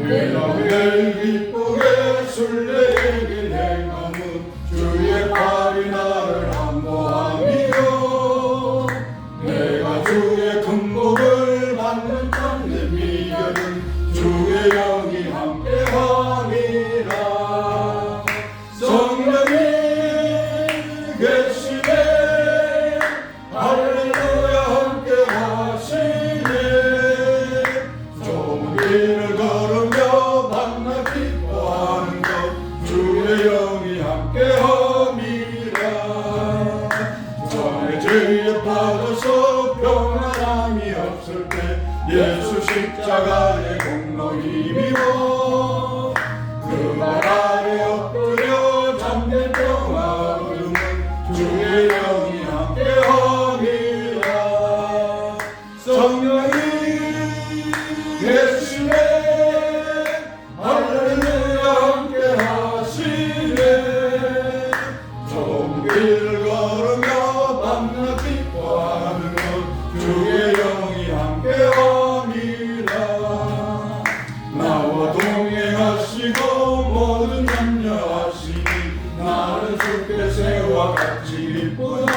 내가 매일 기쁘게 순례길 행함은 주의 팔이 나를 안보함이요 내가 주의 큰 복을 받는 참된 비결은 주의 영이 함께함이라 성령이 계시네 할렐루야 함께하시네 좁은 길을 걸으며 밤낮 기뻐하는 것 주의 영이 함께함이라 전에 죄에 빠져서 평안함이 없을 때 예수 십자가의 공로 힘입어 그 발 아래 엎드려 잠든 평화 얻음은 주의 영이 함께함이라 성령이 계시네 할렐루야 함께하시네 좁은 길을 걸으며 밤낮 기뻐하는 것 주의 영이 함께함이라 나와 동행하시고 모든 염려하시니 나는 주께 새와 같이 기쁘다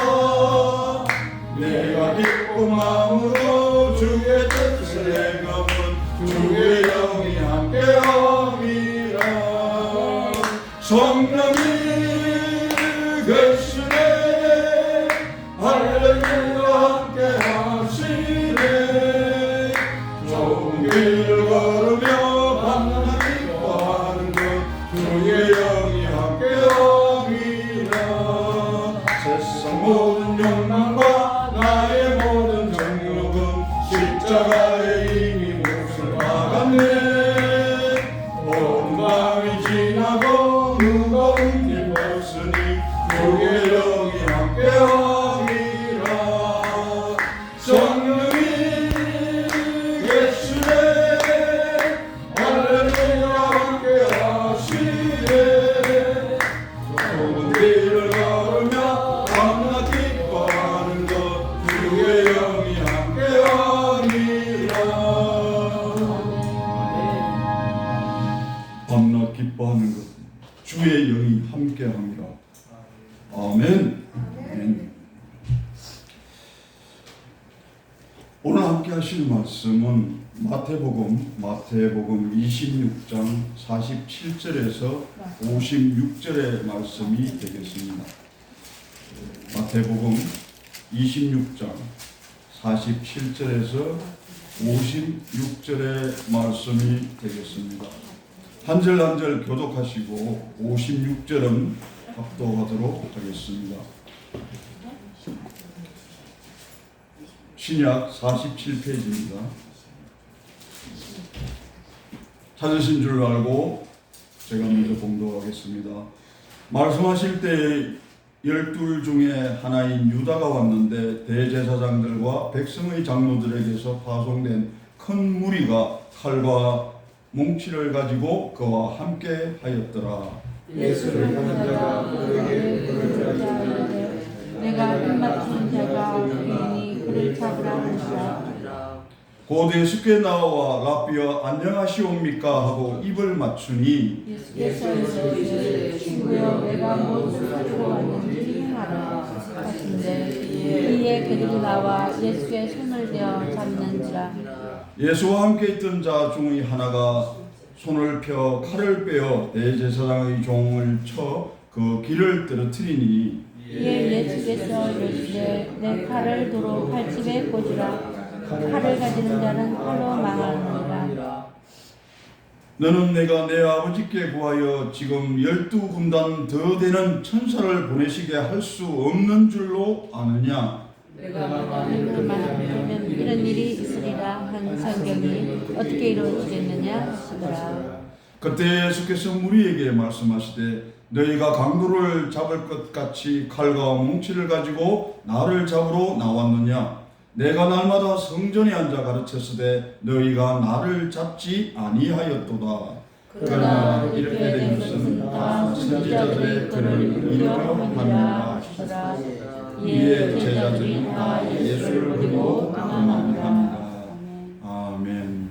내가 기쁜 마음으로 주의 뜻을 행함은 주의 영이 함께함이라 성령이 계시네 할렐루야 함께하시네 좁은 길을 걸으며 밤낮 기뻐하는 것 주의 영이 함께함이라 세상 모든 욕망과 나의 모든 정욕은 십자가에 이미 몫을 박았네 온 밤이 지나고 무거운 길 벗으니 주의 영이 함께함이라 성령이 계시네 할렐루야 함께하시네 좁은 길을 걸으며 밤낮 기뻐하는 것 주의 영이 함께함이라 밤낮 기뻐하는 것 주의 영이 함께함이라 아멘. 아멘. 오늘 함께 하실 말씀은 마태복음 26장 47절에서 56절의 말씀이 되겠습니다. 마태복음 26장 47절에서 56절의 말씀이 되겠습니다. 한 절 한 절 교독하시고 56절은 합독하도록 하겠습니다. 신약 47페이지입니다. 찾으신 줄 알고 제가 먼저 봉독하겠습니다. 말씀하실 때 12 중에 하나인 유다가 왔는데 대제사장들과 백성의 장로들에게서 파송된 큰 무리가 칼과 뭉치를 가지고 그와 함께 하였더라. 예수를 보는 자가 그에게 그를 잡으되 내가 입맞춘 자가 없으니 그를 잡으라 하시라. 곧 예수께 나와 라비여 안녕하시옵니까 하고 입을 맞추니 예수께서 이르시되 친구여 내가 무엇을 가지고 왔는지 행하라 하신대 이에 그들이 나와 예수의 손을 대어 잡는지라. 예수와 함께 있던 자 중의 하나가 손을 펴 칼을 빼어 대제사장의 종을 쳐 그 길을 떨어뜨리니 이에 예수께서 이르시되 내 칼을 도로 칼집에 꽂으라. 칼을 가지는 자는 칼로 망하느니라. 너는 내가 내 아버지께 구하여 지금 12군단 더 되는 천사를 보내시게 할 수 없는 줄로 아느냐? 내가 만일 그만하면 이런 일이 있으리라 한 성경이 어떻게 이루어지겠느냐 하시더라. 그때 예수께서 무리에게 말씀하시되 너희가 강도를 잡을 것 같이 칼과 뭉치를 가지고 나를 잡으러 나왔느냐? 내가 날마다 성전에 앉아 가르쳤으되 너희가 나를 잡지 아니하였도다. 그러나 이렇게 된 것은 다 선지자들의 글을 이루려 함이라 하시더라. 이에 제자들이 다 예수를 버리고 그만합니다. 아멘.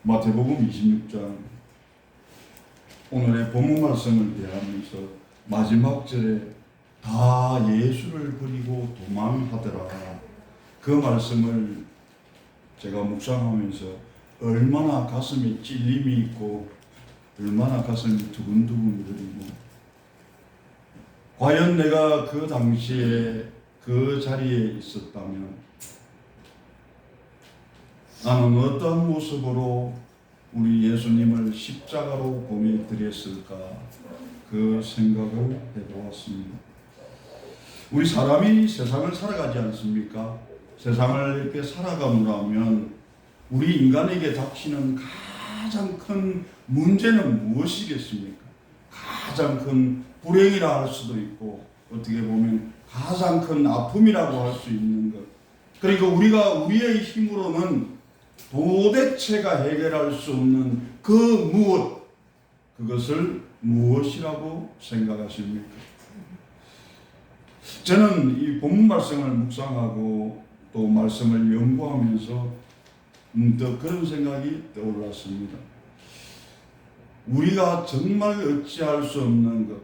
마태복음 26장 오늘의 본문 말씀을 대하면서 마지막 절에 다 예수를 버리고 도망하더라. 그 말씀을 제가 묵상하면서 얼마나 가슴에 찔림이 있고 얼마나 가슴이 두근두근 거리고, 과연 내가 그 당시에 그 자리에 있었다면 나는 어떤 모습으로 우리 예수님을 십자가로 보내드렸을까, 그 생각을 해보았습니다. 우리 사람이 세상을 살아가지 않습니까? 세상을 이렇게 살아가면 우리 인간에게 닥치는 가장 큰 문제는 무엇이겠습니까? 가장 큰 불행이라 할 수도 있고, 어떻게 보면 가장 큰 아픔이라고 할 수 있는 것. 그러니까 우리가 우리의 힘으로는 도대체가 해결할 수 없는 그 무엇, 그것을 무엇이라고 생각하십니까? 저는 이 본문 말씀을 묵상하고 또 말씀을 연구하면서 문득 그런 생각이 떠올랐습니다. 우리가 정말 어찌할 수 없는 것,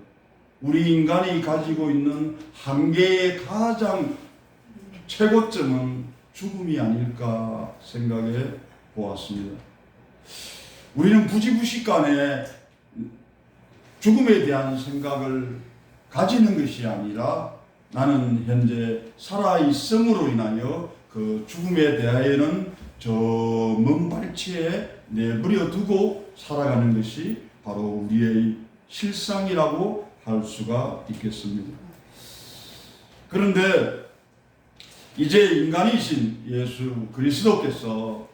우리 인간이 가지고 있는 한계의 가장 최고점은 죽음이 아닐까 생각해 보았습니다. 우리는 부지부식간에 죽음에 대한 생각을 가지는 것이 아니라 나는 현재 살아있음으로 인하여 그 죽음에 대하여는 저 먼 발치에 내버려 두고 살아가는 것이 바로 우리의 실상이라고 할 수가 있겠습니다. 그런데 이제 인간이신 예수 그리스도께서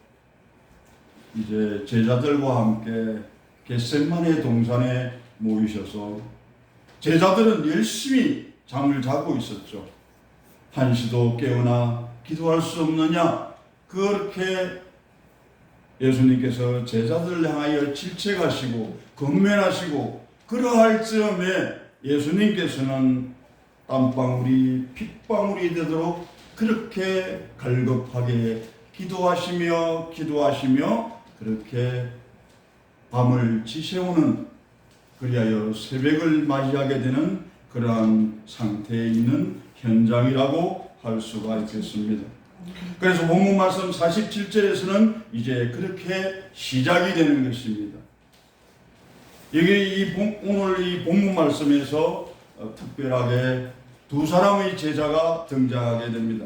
이제 제자들과 함께 겟세마네 동산에 모이셔서 제자들은 열심히 잠을 자고 있었죠. 한시도 깨어나 기도할 수 없느냐, 그렇게 예수님께서 제자들을 향하여 질책하시고 권면하시고, 그러할 즈음에 예수님께서는 땀방울이 핏방울이 되도록 그렇게 갈급하게 기도하시며 그렇게 밤을 지새우는, 그리하여 새벽을 맞이하게 되는 그러한 상태에 있는 현장이라고 할 수가 있겠습니다. 그래서 본문 말씀 47절에서는 이제 그렇게 시작이 되는 것입니다. 여기 오늘 이 본문 말씀에서 특별하게 두 사람의 제자가 등장하게 됩니다.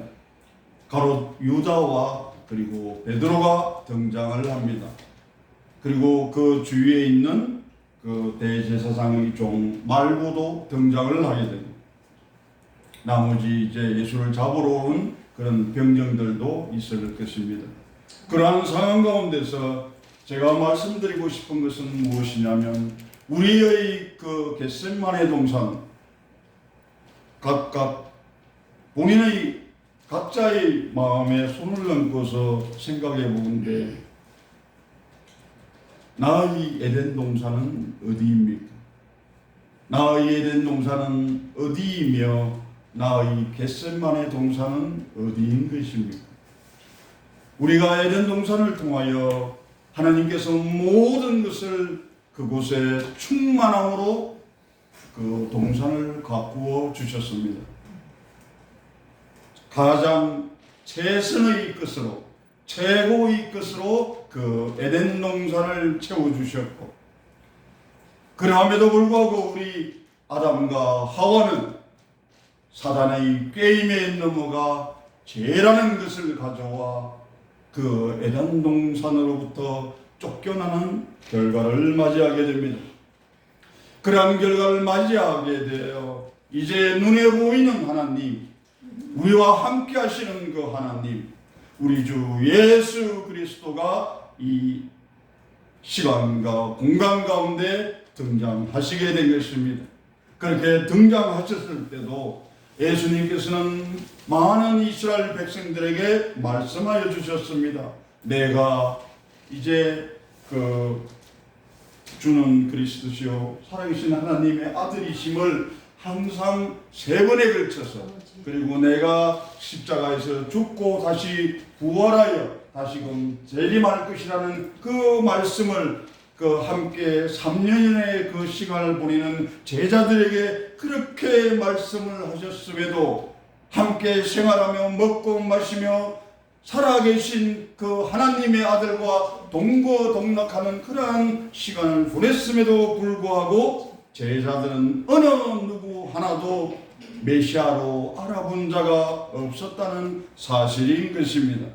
가롯 유다와 그리고 베드로가 등장을 합니다. 그리고 그 주위에 있는 그 대제사장의 종 말고도 등장을 하게 됩니다. 나머지 이제 예수를 잡으러 오는 그런 병정들도 있을 것입니다. 그러한 상황 가운데서 제가 말씀드리고 싶은 것은 무엇이냐면, 우리의 그 겟세마네 동산, 각각 본인의 각자의 마음에 손을 얹고서 생각해 보는데, 나의 에덴 동산은 어디입니까? 나의 에덴 동산은 어디이며 나의 겟세마네 동산은 어디인 것입니까? 우리가 에덴 동산을 통하여 하나님께서 모든 것을 그곳에 충만함으로 그 동산을 가꾸어 주셨습니다. 가장 최선의 것으로, 최고의 것으로 그 에덴 동산을 채워주셨고, 그럼에도 불구하고 우리 아담과 하와는 사단의 게임에 넘어가 죄라는 것을 가져와 그 에덴 동산으로부터 쫓겨나는 결과를 맞이하게 됩니다. 그러한 결과를 맞이하게 되어 이제 눈에 보이는 하나님, 우리와 함께 하시는 그 하나님, 우리 주 예수 그리스도가 이 시간과 공간 가운데 등장하시게 된 것입니다. 그렇게 등장하셨을 때도 예수님께서는 많은 이스라엘 백성들에게 말씀하여 주셨습니다. 내가 이제 그 주는 그리스도시요 살아계신 하나님의 아들이심을 항상 3번에 걸쳐서, 그리고 내가 십자가에서 죽고 다시 부활하여 다시금 재림할 것이라는 그 말씀을 함께 3년의 그 시간을 보내는 제자들에게 그렇게 말씀을 하셨음에도 함께 생활하며 먹고 마시며 살아계신 그 하나님의 아들과 동거동락하는 그러한 시간을 보냈음에도 불구하고 제자들은 어느 누구 하나도 메시아로 알아본 자가 없었다는 사실인 것입니다.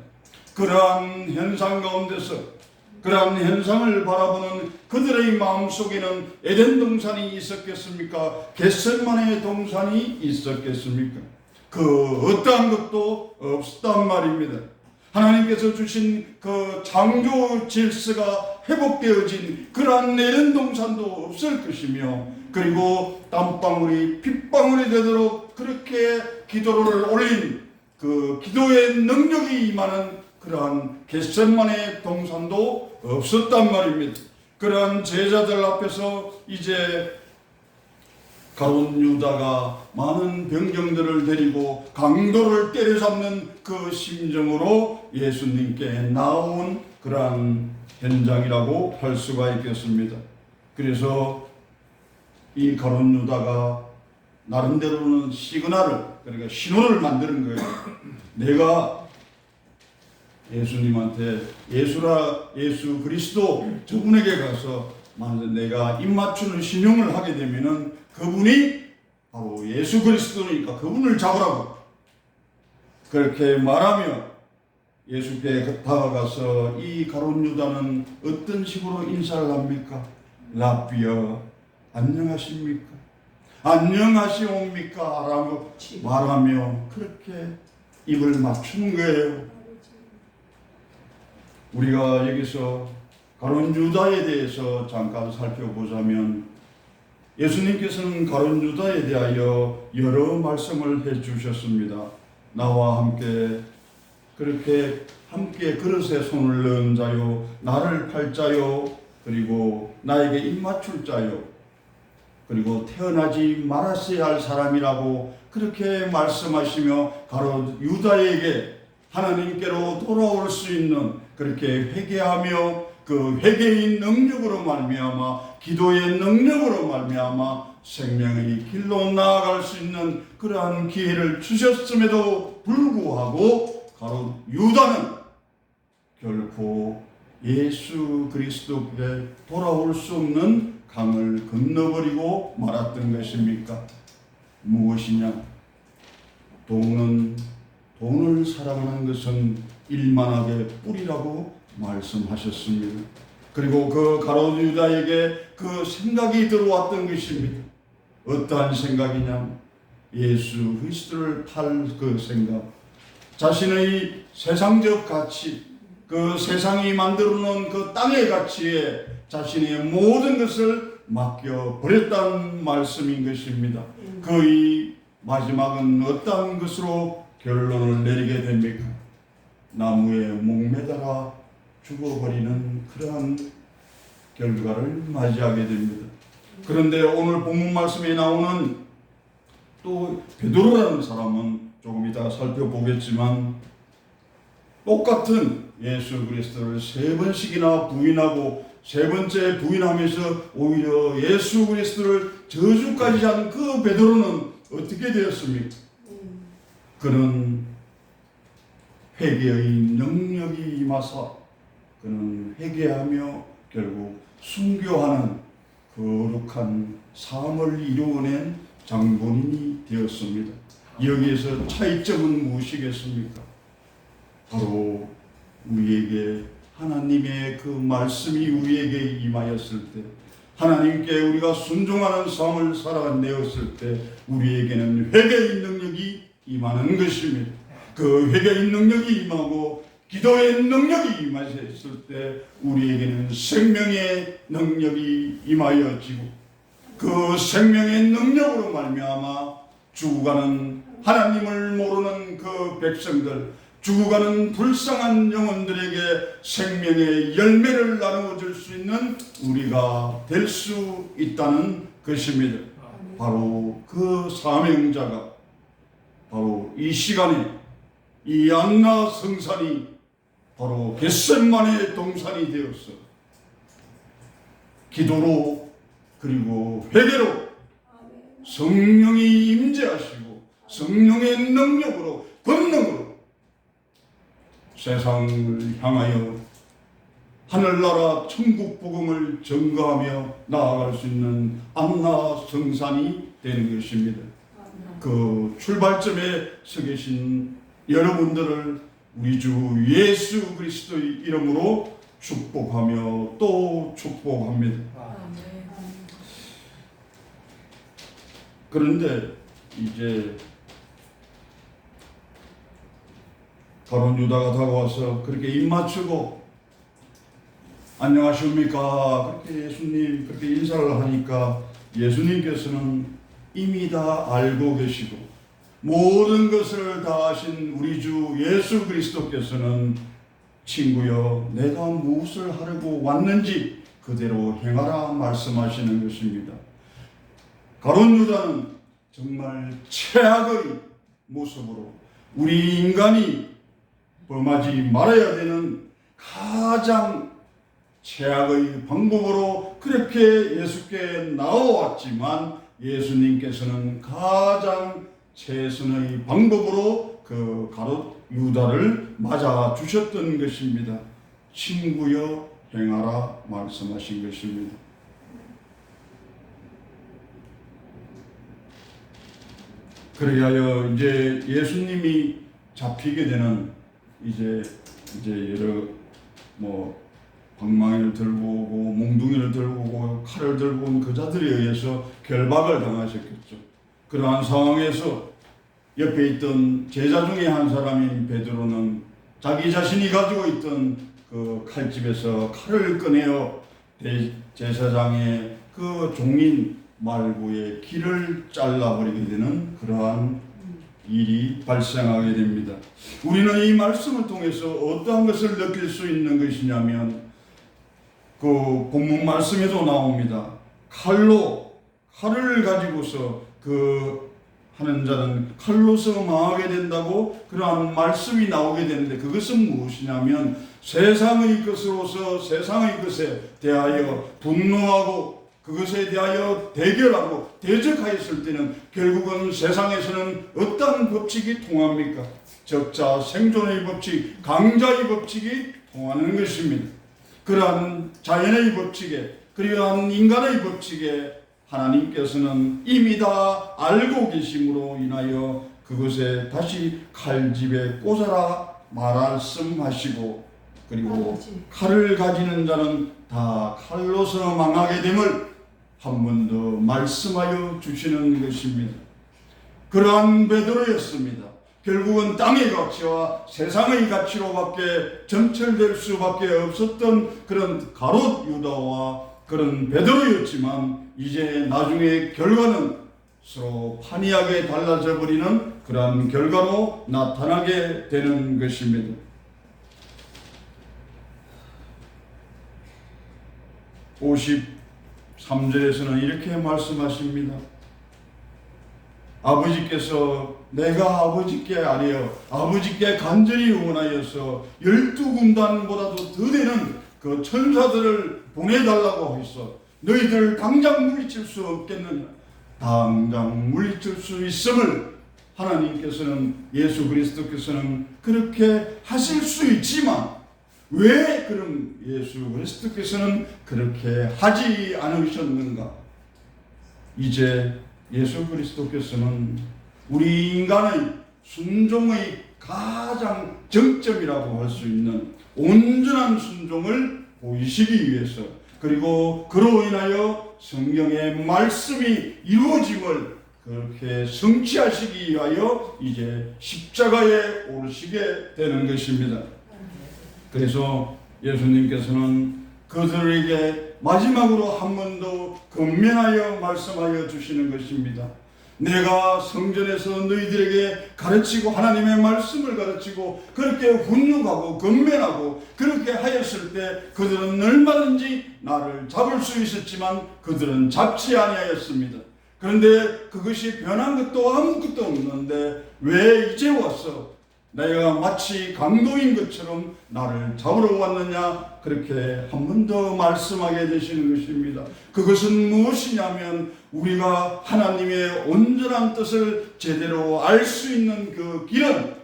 그러한 현상 가운데서 그러한 현상을 바라보는 그들의 마음속에는 에덴 동산이 있었겠습니까? 겟세마네 동산이 있었겠습니까? 그 어떠한 것도 없었단 말입니다. 하나님께서 주신 그 창조 질서가 회복되어진 그러한 에덴 동산도 없을 것이며, 그리고 땀방울이 핏방울이 되도록 그렇게 기도를 올린 그 기도의 능력이 임하는 그러한 겟세마네 동산도 없었단 말입니다. 그러한 제자들 앞에서 이제 가룟 유다가 많은 병정들을 데리고 강도를 때려잡는 그 심정으로 예수님께 나온 그러한 현장이라고 할 수가 있겠습니다. 그래서 이 가룟 유다가 나름대로는 시그널을, 그러니까 신호를 만드는 거예요. 내가 예수님한테 예수 그리스도 저분에게 가서 만약 내가 입맞추는 신용을 하게 되면은 그분이 바로 예수 그리스도니까 그분을 잡으라고 그렇게 말하며 예수께 다가가서 이 가룟 유다는 어떤 식으로 인사를 합니까? 라비어, 안녕하십니까? 안녕하시옵니까? 라고 말하며 그렇게 입을 맞추는 거예요. 우리가 여기서 가룟 유다에 대해서 잠깐 살펴보자면, 예수님께서는 가룟 유다에 대하여 여러 말씀을 해주셨습니다. 나와 함께 그렇게 함께 그릇에 손을 넣은 자요, 나를 팔 자요, 그리고 나에게 입맞출 자요, 그리고 태어나지 말았어야 할 사람이라고 그렇게 말씀하시며 가룟 유다에게 하나님께로 돌아올 수 있는, 그렇게 회개하며 그 회개의 능력으로 말미암아 기도의 능력으로 말미암아 생명의 길로 나아갈 수 있는 그러한 기회를 주셨음에도 불구하고 가룟 유다는 결코 예수 그리스도께 돌아올 수 없는 강을 건너버리고 말았던 것입니까? 무엇이냐? 돈을 사랑하는 것은 일만하게 뿌리라고 말씀하셨습니다. 그리고 그 가룟 유다에게 그 생각이 들어왔던 것입니다. 어떠한 생각이냐? 예수 그리스도를 팔 그 생각, 자신의 세상적 가치, 그 세상이 만들어 놓은 그 땅의 가치에 자신의 모든 것을 맡겨 버렸다는 말씀인 것입니다. 그의 마지막은 어떠한 것으로 결론을 내리게 됩니까? 나무에 목매달아 죽어버리는 그러한 결과를 맞이하게 됩니다. 그런데 오늘 본문 말씀에 나오는 또 베드로라는 사람은 조금 이따가 살펴보겠지만 똑같은 예수 그리스도를 3번씩이나 부인하고 3번째 부인하면서 오히려 예수 그리스도를 저주까지 한 그 베드로는 어떻게 되었습니까? 그는 회개의 능력이 임하사 그는 회개하며 결국 순교하는 거룩한 삶을 이루어낸 장본인이 되었습니다. 여기에서 차이점은 무엇이겠습니까? 바로 우리에게 하나님의 그 말씀이 우리에게 임하였을 때, 하나님께 우리가 순종하는 삶을 살아내었을 때 우리에게는 회개의 능력이 임하는 것입니다. 그 회개의 능력이 임하고 기도의 능력이 임하였을 때 우리에게는 생명의 능력이 임하여지고, 그 생명의 능력으로 말미암아 죽어가는 하나님을 모르는 그 백성들, 죽어가는 불쌍한 영혼들에게 생명의 열매를 나누어 줄 수 있는 우리가 될 수 있다는 것입니다. 바로 그 사명자가 바로 이 시간에 이 안나 성산이 바로 겟셋마네 동산이 되었어. 기도로 그리고 회개로 성령이 임재하시고 성령의 능력으로 권능으로 세상을 향하여 하늘나라 천국 복음을 전가하며 나아갈 수 있는 안나 성산이 되는 것입니다. 그 출발점에 서 계신 여러분들을 우리 주 예수 그리스도의 이름으로 축복하며 또 축복합니다. 그런데 이제 가룟 유다가 다가와서 그렇게 입 맞추고 안녕하십니까 그렇게 예수님 그렇게 인사를 하니까 예수님께서는 이미 다 알고 계시고 모든 것을 다 하신 우리 주 예수 그리스도께서는 친구여 내가 무엇을 하려고 왔는지 그대로 행하라 말씀하시는 것입니다. 가룟 유다는 정말 최악의 모습으로 우리 인간이 범하지 말아야 되는 가장 최악의 방법으로 그렇게 예수께 나와왔지만 예수님께서는 가장 최선의 방법으로 그 가룟 유다를 맞아 주셨던 것입니다. 친구여 행하라 말씀하신 것입니다. 그리하여 이제 예수님이 잡히게 되는 이제 여러 방망이를 들고 오고 몽둥이를 들고 오고 칼을 들고 온 그 자들에 의해서 결박을 당하셨겠죠. 그러한 상황에서 옆에 있던 제자 중에 한 사람인 베드로는 자기 자신이 가지고 있던 그 칼집에서 칼을 꺼내어 대제사장의 그 종인 말구의 길을 잘라버리게 되는 그러한 일이 발생하게 됩니다. 우리는 이 말씀을 통해서 어떠한 것을 느낄 수 있는 것이냐면 그 본문 말씀에도 나옵니다. 칼을 가지고서 그 하는 자는 칼로서 망하게 된다고 그러한 말씀이 나오게 되는데 그것은 무엇이냐면 세상의 것으로서 세상의 것에 대하여 분노하고 그것에 대하여 대결하고 대적하였을 때는 결국은 세상에서는 어떤 법칙이 통합니까? 적자 생존의 법칙, 강자의 법칙이 통하는 것입니다. 그러한 자연의 법칙에 그러한 인간의 법칙에 하나님께서는 이미 다 알고 계심으로 인하여 그것에 다시 칼집에 꽂아라 말씀하시고 그리고 칼을 가지는 자는 다 칼로서 망하게 됨을 한 번 더 말씀하여 주시는 것입니다. 그러한 베드로였습니다. 결국은 땅의 가치와 세상의 가치로밖에 점철될 수밖에 없었던 그런 가룟 유다와 그런 베드로였지만 이제 나중에 결과는 서로 판이하게 달라져 버리는 그러한 결과로 나타나게 되는 것입니다. 53절에서는 이렇게 말씀하십니다. 아버지께서 내가 아버지께 아뢰어 아버지께 간절히 원하여서 12군단보다도 더 되는 그 천사들을 보내달라고 하셔서 너희들 당장 물리칠 수 없겠느냐. 당장 물리칠 수 있음을 하나님께서는 예수 그리스도께서는 그렇게 하실 수 있지만 왜 그럼 예수 그리스도께서는 그렇게 하지 않으셨는가? 이제 예수 그리스도께서는 우리 인간의 순종의 가장 정점이라고 할 수 있는 온전한 순종을 보이시기 위해서 그리고 그로 인하여 성경의 말씀이 이루어짐을 그렇게 성취하시기 위하여 이제 십자가에 오르시게 되는 것입니다. 그래서 예수님께서는 그들에게 마지막으로 한 번 더 권면하여 말씀하여 주시는 것입니다. 내가 성전에서 너희들에게 가르치고 하나님의 말씀을 가르치고 그렇게 훈육하고 권면하고 그렇게 하였을 때 그들은 얼마든지 나를 잡을 수 있었지만 그들은 잡지 아니하였습니다. 그런데 그것이 변한 것도 아무것도 없는데 왜 이제 와서 내가 마치 강도인 것처럼 나를 잡으러 왔느냐, 그렇게 한 번 더 말씀하게 되시는 것입니다. 그것은 무엇이냐면 우리가 하나님의 온전한 뜻을 제대로 알 수 있는 그 길은,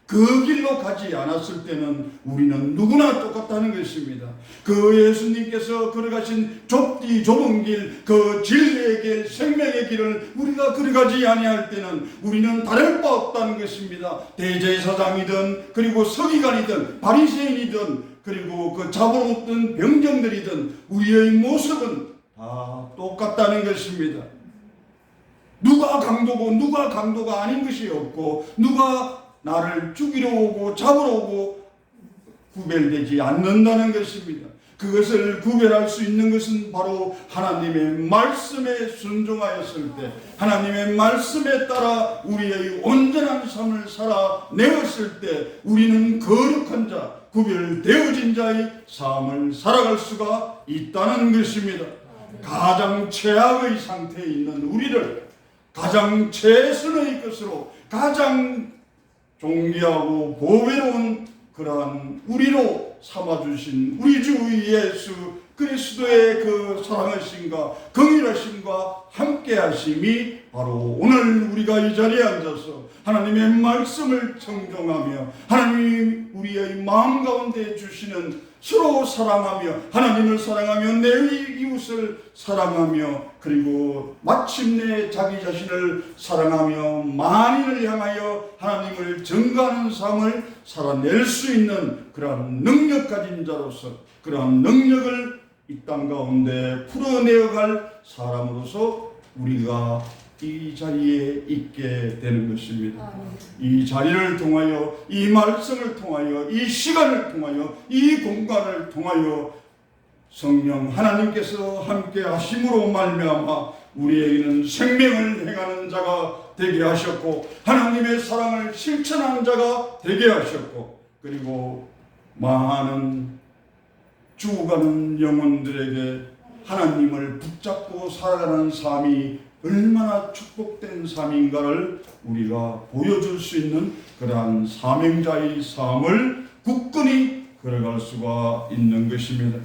그 길로 가지 않았을 때는 우리는 누구나 똑같다는 것입니다. 그 예수님께서 걸어가신 좁디 좁은 길, 그 진리의 길, 생명의 길을 우리가 걸어가지 아니할 때는 우리는 다를 바 없다는 것입니다. 대제사장이든, 그리고 서기관이든, 바리새인이든, 그리고 그 잡으러 왔던 병정들이든 우리의 모습은 다 똑같다는 것입니다. 누가 강도고 누가 강도가 아닌 것이 없고, 누가 나를 죽이러 오고 잡으러 오고 구별되지 않는다는 것입니다. 그것을 구별할 수 있는 것은 바로 하나님의 말씀에 순종하였을 때, 하나님의 말씀에 따라 우리의 온전한 삶을 살아내었을 때 우리는 거룩한 자, 구별되어진 자의 삶을 살아갈 수가 있다는 것입니다. 가장 최악의 상태에 있는 우리를 가장 최선의 것으로, 가장 존귀하고 보배로운 그러한 우리로 삼아주신 우리 주 예수 그리스도의 그 사랑하심과 긍휼하심과 함께하심이 바로 오늘 우리가 이 자리에 앉아서 하나님의 말씀을 청종하며 하나님 우리의 마음 가운데 주시는 서로 사랑하며 하나님을 사랑하며 내 이웃을 사랑하며 그리고 마침내 자기 자신을 사랑하며 만인을 향하여 하나님을 증거하는 삶을 살아낼 수 있는 그러한 능력 가진 자로서, 그러한 능력을 이 땅 가운데 풀어내어갈 사람으로서 우리가 이 자리에 있게 되는 것입니다. 이 자리를 통하여, 이 말씀을 통하여, 이 시간을 통하여, 이 공간을 통하여 성령 하나님께서 함께 하심으로 말미암아 우리에게는 생명을 행하는 자가 되게 하셨고, 하나님의 사랑을 실천하는 자가 되게 하셨고, 그리고 많은 죽어가는 영혼들에게 하나님을 붙잡고 살아가는 삶이 얼마나 축복된 삶인가를 우리가 보여줄 수 있는 그러한 사명자의 삶을 굳건히 걸어갈 수가 있는 것입니다.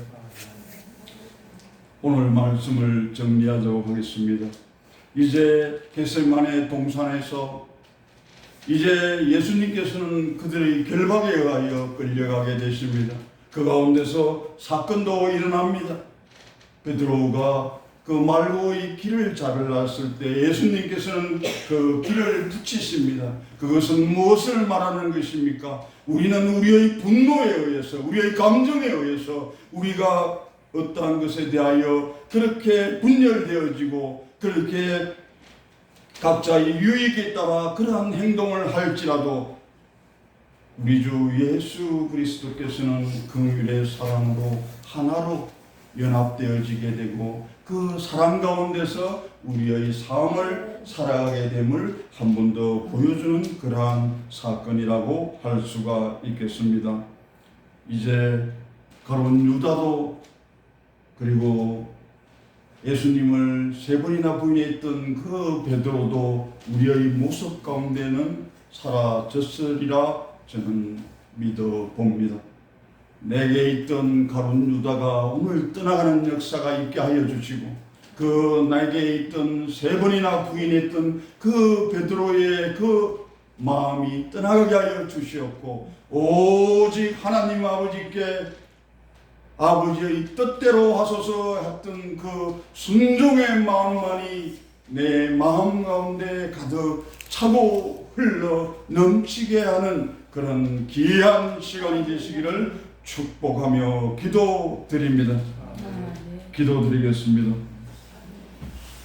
오늘 말씀을 정리하도록 하겠습니다. 이제 겟세마네 동산에서 이제 예수님께서는 그들의 결박에 의하여 끌려가게 되십니다. 그 가운데서 사건도 일어납니다. 베드로가 그 말고의 길을 잘랐을 때 예수님께서는 그 길을 붙이십니다. 그것은 무엇을 말하는 것입니까? 우리는 우리의 분노에 의해서, 우리의 감정에 의해서 우리가 어떠한 것에 대하여 그렇게 분열되어지고 그렇게 각자의 유익에 따라 그러한 행동을 할지라도 우리 주 예수 그리스도께서는 긍휼의 사랑으로 하나로 연합되어지게 되고 그 사랑 가운데서 우리의 삶을 살아가게 됨을 한 번 더 보여주는 그러한 사건이라고 할 수가 있겠습니다. 이제 가룟 유다도 그리고 예수님을 세 번이나 부인했던 그 베드로도 우리의 모습 가운데는 사라졌으리라 저는 믿어봅니다. 내게 있던 가룟 유다가 오늘 떠나가는 역사가 있게 하여 주시고 그 내게 있던 세 번이나 부인했던 그 베드로의 그 마음이 떠나가게 하여 주시었고 오직 하나님 아버지께 아버지의 뜻대로 하소서 했던 그 순종의 마음만이 내 마음 가운데 가득 차고 흘러 넘치게 하는 그런 귀한 시간이 되시기를 축복하며 기도드립니다. 기도드리겠습니다.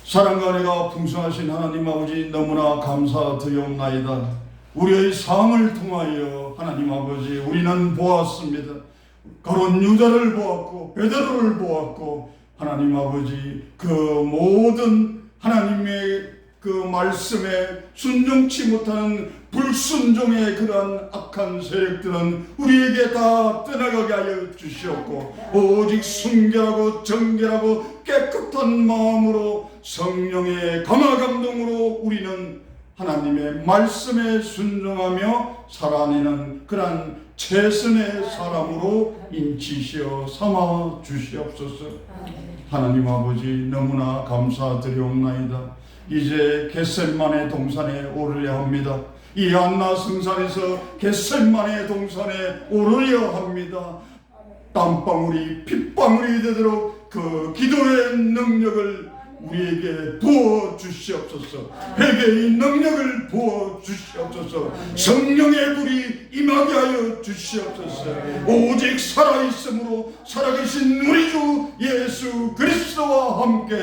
사랑과 은혜가 풍성하신 하나님 아버지 너무나 감사드리옵나이다. 우리의 삶을 통하여 하나님 아버지 우리는 보았습니다. 가룟 유다를 보았고 베드로를 보았고 하나님 아버지 그 모든 하나님의 그 말씀에 순종치 못하는 불순종의 그러한 악한 세력들은 우리에게 다 떠나가게 하여 주시었고 오직 순결하고 정결하고 깨끗한 마음으로 성령의 감화 감동으로 우리는 하나님의 말씀에 순종하며 살아내는 그러한 최선의 사람으로 인치시어 삼아 주시옵소서. 하나님 아버지 너무나 감사드리옵나이다. 이제 겟셋만의 동산에 오르려 합니다. 이 안나 성산에서 겟셋만의 동산에 오르려 합니다. 땀방울이 핏방울이 되도록 그 기도의 능력을 우리에게 부어 주시옵소서. 회개의 능력을 부어 주시옵소서. 성령의 불이 임하게 하여 주시옵소서. 오직 살아있으므로 살아계신 우리 주 예수 그리스도와 함께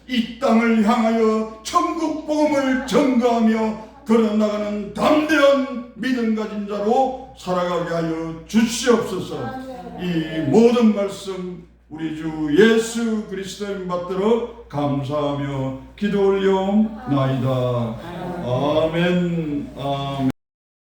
이 땅을 향하여 천국 복음을 전가하며 걸어나가는 담대한 믿음 가진 자로 살아가게 하여 주시옵소서. 이 모든 말씀 우리 주 예수 그리스도의 받들어 감사하며 기도 올려옵나이다. 아멘. 아멘.